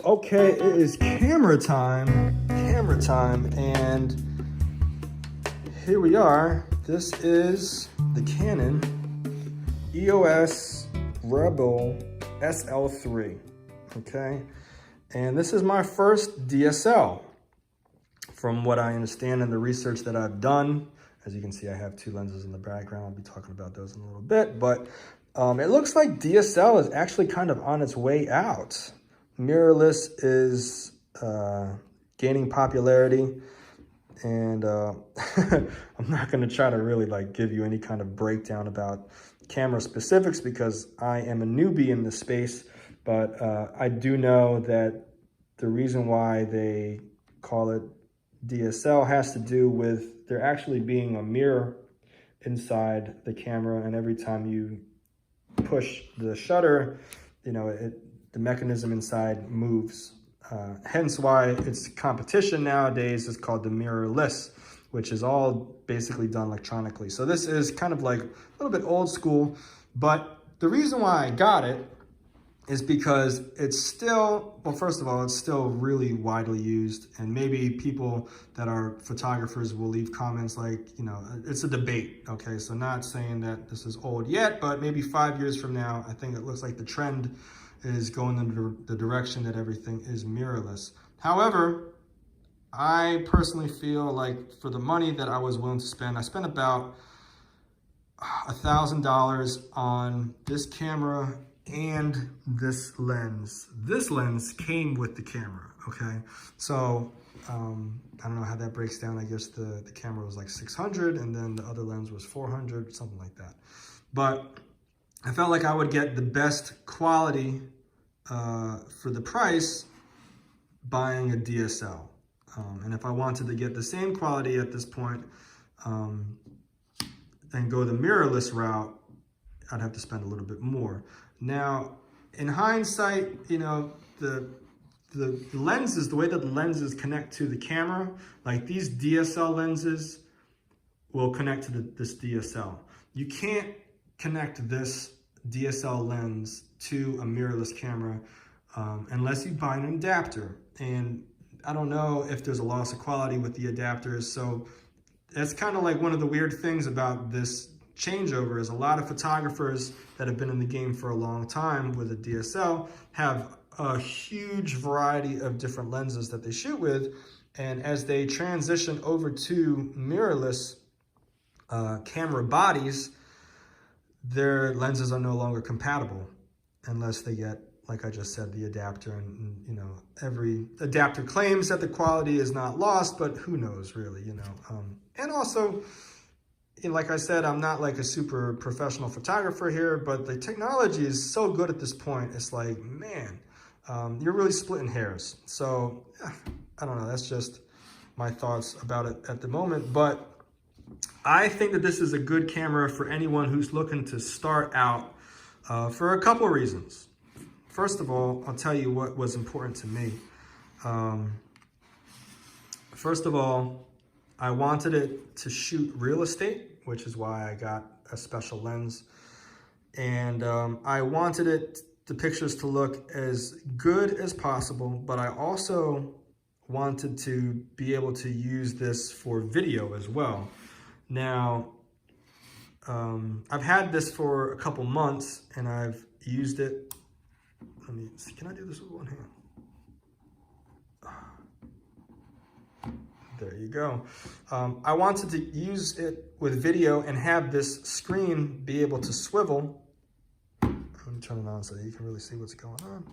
Okay, it is camera time, and here we are. This is the Canon EOS Rebel SL3, okay? And this is my first DSL. From what I understand and the research that I've done, as you can see, I have two lenses in the background. I'll be talking about those in a little bit, but it looks like DSL is actually kind of on its way out. Mirrorless is gaining popularity, and I'm not going to try to really give you any kind of breakdown about camera specifics because I am a newbie in this space, but I do know that the reason why they call it DSL has to do with there actually being a mirror inside the camera, and every time you push the shutter, the mechanism inside moves. Hence why its competition nowadays is called the mirrorless, which is all basically done electronically. So this is kind of like a little bit old school, but the reason why I got it is because it's still, well, first of all, it's still really widely used, and maybe people that are photographers will leave comments it's a debate, okay? So not saying that this is old yet, but maybe 5 years from now, I think it looks like the trend is going in the direction that everything is mirrorless. However, I personally feel like for the money that I was willing to spend, I spent about $1,000 on this camera and this lens. This lens came with the camera, okay? So I don't know how that breaks down. I guess the camera was like 600 and then the other lens was 400, something like that. But I felt like I would get the best quality for the price buying a DSL. And if I wanted to get the same quality at this point and go the mirrorless route, I'd have to spend a little bit more. Now, in hindsight, the lenses, the way that the lenses connect to the camera, like these DSL lenses will connect to this DSL. You can't connect this DSL lens to a mirrorless camera unless you buy an adapter. And I don't know if there's a loss of quality with the adapters. So that's kind of like one of the weird things about this changeover is a lot of photographers that have been in the game for a long time with a DSL have a huge variety of different lenses that they shoot with. And as they transition over to mirrorless camera bodies, their lenses are no longer compatible unless they get, like I just said, the adapter. And every adapter claims that the quality is not lost, but who knows really, and also, like I said, I'm not like a super professional photographer here, but the technology is so good at this point. It's like, man, you're really splitting hairs. So I don't know, that's just my thoughts about it at the moment. But I think that this is a good camera for anyone who's looking to start out for a couple of reasons. First of all, I'll tell you what was important to me. First of all, I wanted it to shoot real estate, which is why I got a special lens. And I wanted the pictures to look as good as possible, but I also wanted to be able to use this for video as well. Now, I've had this for a couple months and I've used it. Let me see, can I do this with one hand? There you go. I wanted to use it with video and have this screen be able to swivel. Let me turn it on so that you can really see what's going on.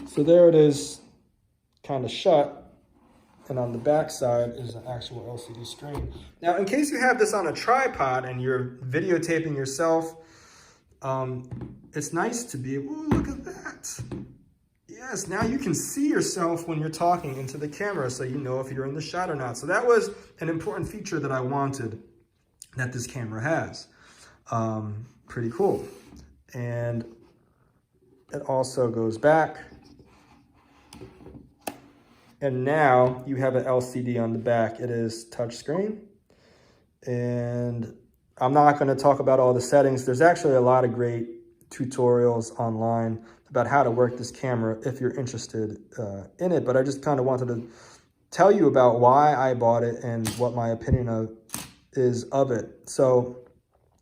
So there it is, kind of shut, and on the back side is an actual LCD screen. Now, in case you have this on a tripod and you're videotaping yourself, it's nice to be able, ooh, look at that. Yes, now you can see yourself when you're talking into the camera, so you know if you're in the shot or not. So that was an important feature that I wanted that this camera has. Pretty cool. And it also goes back. And now you have an LCD on the back. It is touchscreen. And I'm not going to talk about all the settings. There's actually a lot of great tutorials online about how to work this camera if you're interested in it. But I just kind of wanted to tell you about why I bought it and what my opinion is of it. So,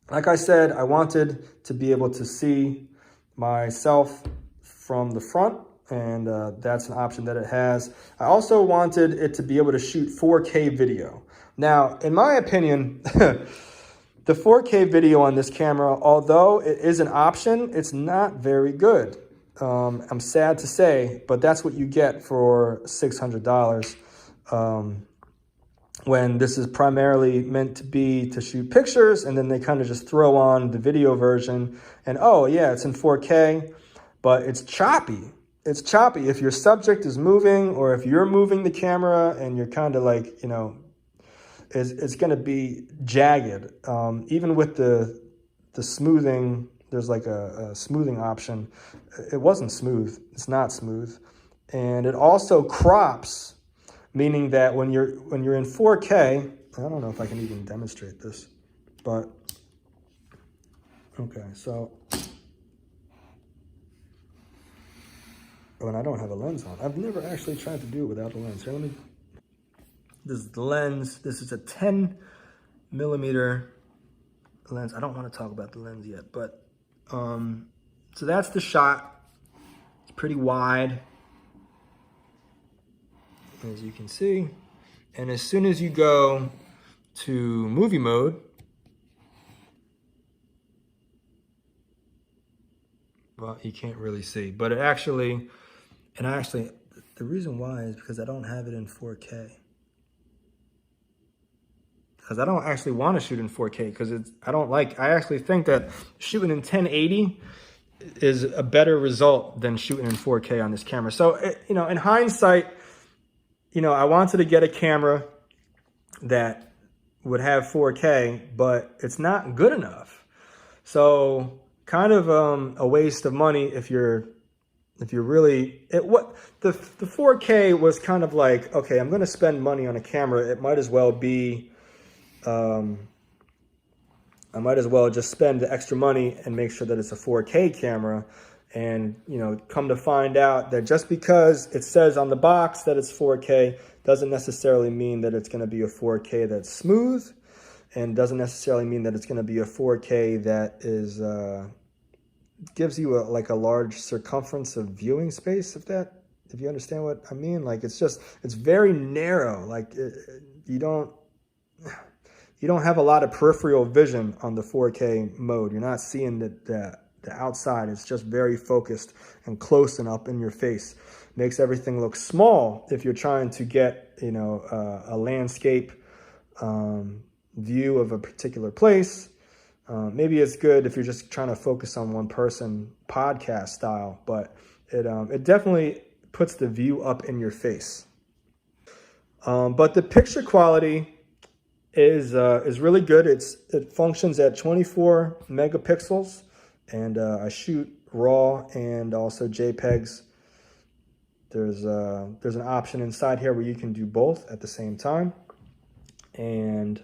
like I said, I wanted to be able to see myself from the front, and that's an option that it has. I also wanted it to be able to shoot 4K video. Now, in my opinion, the 4K video on this camera, although it is an option, it's not very good. I'm sad to say, but that's what you get for $600 when this is primarily meant to be to shoot pictures, and then they kind of just throw on the video version and, oh yeah, it's in 4K, but it's choppy. It's choppy. If your subject is moving, or if you're moving the camera and you're kind of like, you know, it's going to be jagged. Even with the smoothing, there's like a smoothing option. It wasn't smooth. It's not smooth. And it also crops, meaning that when you're in 4K, I don't know if I can even demonstrate this, but okay, so when I don't have a lens on, I've never actually tried to do it without a lens. Here, this is the lens. This is a 10mm lens. I don't want to talk about the lens yet, but so that's the shot. It's pretty wide, as you can see. And as soon as you go to movie mode, well, you can't really see, but the reason why is because I don't have it in 4K. Because I don't actually want to shoot in 4K, because I actually think that shooting in 1080 is a better result than shooting in 4K on this camera. So, you know, in hindsight, you know, I wanted to get a camera that would have 4K, but it's not good enough. So kind of a waste of money if you're really, the 4K was kind of like, okay, I'm going to spend money on a camera. It might as well be, I might as well just spend the extra money and make sure that it's a 4K camera. And, you know, come to find out that just because it says on the box that it's 4K doesn't necessarily mean that it's going to be a 4K that's smooth, and doesn't necessarily mean that it's going to be a 4K that is gives you a large circumference of viewing space, if you understand what I mean. Like, it's very narrow. Like, you don't have a lot of peripheral vision on the 4K mode. You're not seeing the outside. It's just very focused and close and up in your face. Makes everything look small if you're trying to get, you know, a landscape view of a particular place. Maybe it's good if you're just trying to focus on one person, podcast style, but it definitely puts the view up in your face. But the picture quality is really good. It functions at 24 megapixels, and I shoot RAW and also JPEGs. There's an option inside here where you can do both at the same time. And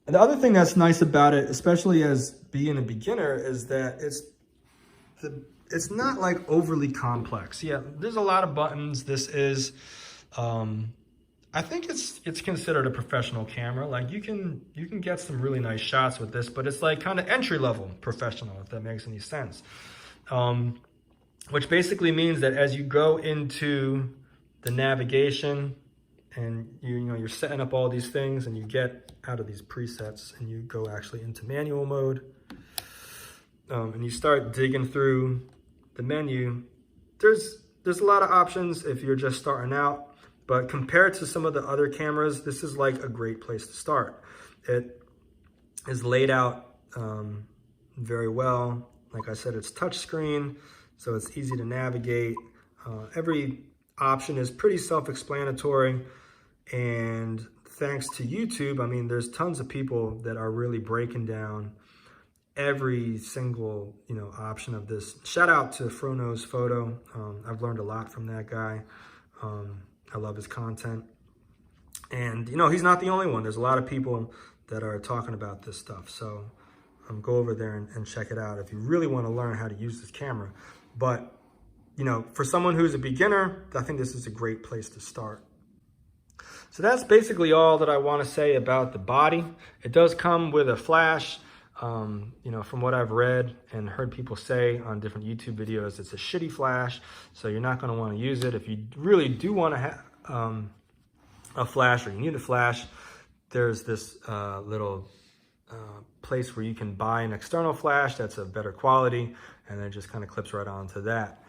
the other thing that's nice about it, especially as being a beginner, is that it's not like overly complex. Yeah, there's a lot of buttons. This is, I think it's considered a professional camera. Like, you can get some really nice shots with this, but it's like kind of entry-level professional, if that makes any sense. Which basically means that as you go into the navigation and you're setting up all these things, and you get out of these presets and you go actually into manual mode, and you start digging through the menu, there's a lot of options if you're just starting out. But compared to some of the other cameras, this is like a great place to start. It is laid out very well. Like I said, it's touchscreen, so it's easy to navigate. Every option is pretty self-explanatory. And thanks to YouTube, I mean, there's tons of people that are really breaking down every single, option of this. Shout out to Frono's Photo. I've learned a lot from that guy. I love his content. And, he's not the only one. There's a lot of people that are talking about this stuff. So go over there and check it out if you really want to learn how to use this camera. But, you know, for someone who's a beginner, I think this is a great place to start. So that's basically all that I want to say about the body. It does come with a flash. You know, from what I've read and heard people say on different YouTube videos, it's a shitty flash, so you're not going to want to use it. If you really do want to have a flash, or you need a flash, there's this little place where you can buy an external flash that's of better quality, and then it just kind of clips right onto that.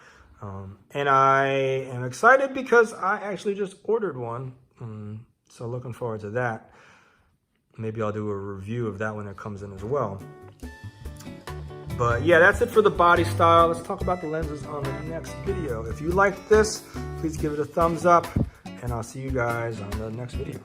And I am excited because I actually just ordered one, so looking forward to that. Maybe I'll do a review of that when it comes in as well. But yeah, that's it for the body style. Let's talk about the lenses on the next video. If you liked this, please give it a thumbs up, and I'll see you guys on the next video.